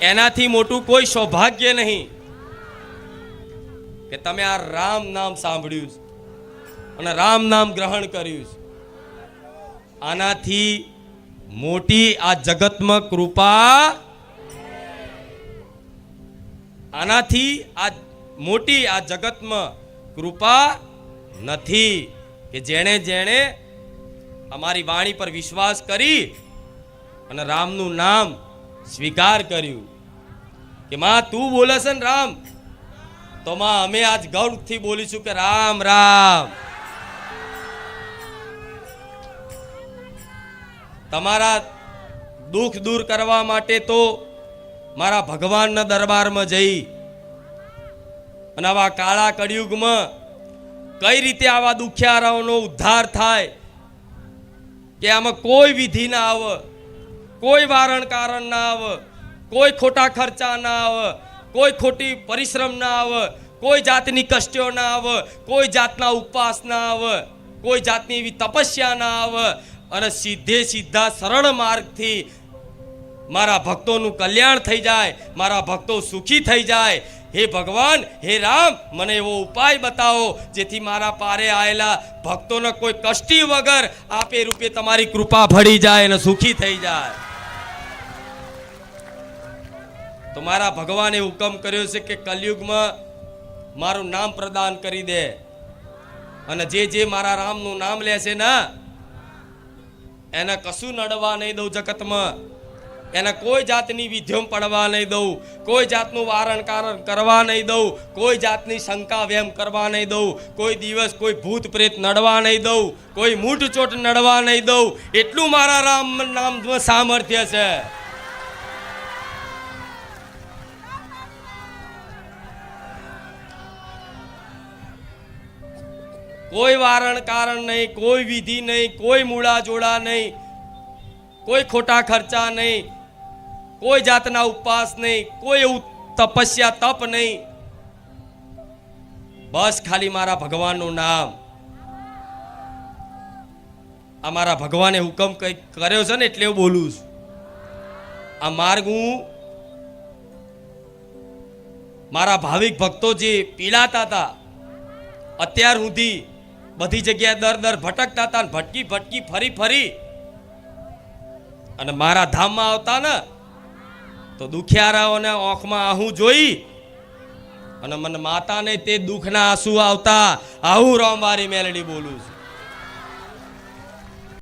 એનાથી મોટું કોઈ સૌભાગ્ય નહીં કે તમે આ રામ નામ સાંભળ્યું અને રામ નામ ગ્રહણ કર્યું. આનાથી મોટી આ જગતમાં કૃપા, આનાથી આ મોટી આ જગતમાં કૃપા નથી કે જેણે જેણે અમારી વાણી પર વિશ્વાસ કરી અને રામનું નામ સ્વીકાર કર્યું કે માં તું બોલે છે ને રામ, તો માં અમે આજ ગૌરવથી બોલીશું કે રામ રામ. તમારા દુઃખ દૂર કરવા માટે તો મારા ભગવાનના દરબારમાં જઈ અને આવા કાળા કળિયુગમાં કઈ રીતે આવા દુખિયારાઓનો ઉદ્ધાર થાય કે આમાં કોઈ વિધિ ના આવે, કોઈ વારણ કારણ ના આવે, કોઈ ખોટા ખર્ચા ના આવે, કોઈ ખોટી પરિશ્રમ ના આવે, કોઈ જાતની કષ્ટો ના આવે, કોઈ જાતના ઉપવાસ ના આવે, કોઈ જાતની એવી તપસ્યા ના આવે અને સીધે સીધા સરળ માર્ગથી મારા ભક્તોનું કલ્યાણ થઈ જાય, મારા ભક્તો સુખી થઈ જાય. હે ભગવાન, હે રામ, મને એવો ઉપાય બતાવો જેથી મારા પારે આવેલા ભક્તોને કોઈ કષ્ટી વગર આપે રૂપે તમારી કૃપા ભળી જાય અને સુખી થઈ જાય. તો મારા ભગવાને હુકમ કર્યો છે કે કલયુગમાં મારું નામ પ્રદાન કરી દે અને જે જે મારા રામનું નામ લે છે ને એને કશું નડવા નહીં દઉં જગતમાં, એને કોઈ જાતની વિધિઓ પડવા નહીં દઉં, કોઈ જાતનું વારણ કારણ કરવા નહીં દઉં, કોઈ જાતની શંકા વેમ કરવા નહીં દઉં, કોઈ દિવસ કોઈ ભૂત પ્રેત નડવા નહીં દઉં, કોઈ મૂઠ ચોટ નડવા નહીં દઉં. એટલું મારા રામ નામમાં સામર્થ્ય છે. કોઈ વારણ કારણ નહીં, કોઈ વિધિ નહીં, કોઈ મૂળા જોડા નહીં, કોઈ ખોટા ખર્ચા નહીં, કોઈ જાતના ઉપવાસ નહીં, કોઈ એવું તપસ્યા તપ નહીં, બસ ખાલી મારા ભગવાનનું નામ. આ મારા ભગવાને હુકમ કર્યો છે ને એટલે હું બોલું છું. આ માર્ગ હું મારા ભાવિક ભક્તો જે પીડાતા હતા, અત્યાર સુધી બધી જગ્યાએ દર ભટકતા હતા, ભટકી ભટકી ફરી ફરી અને મારા ધામમાં આવતા ને તો દુખિયારાઓને આંખમાં આહું જોઈ અને મને માતાને તે દુઃખના આંસુ આવતા. આવું રામવારી મેલડી બોલું છું.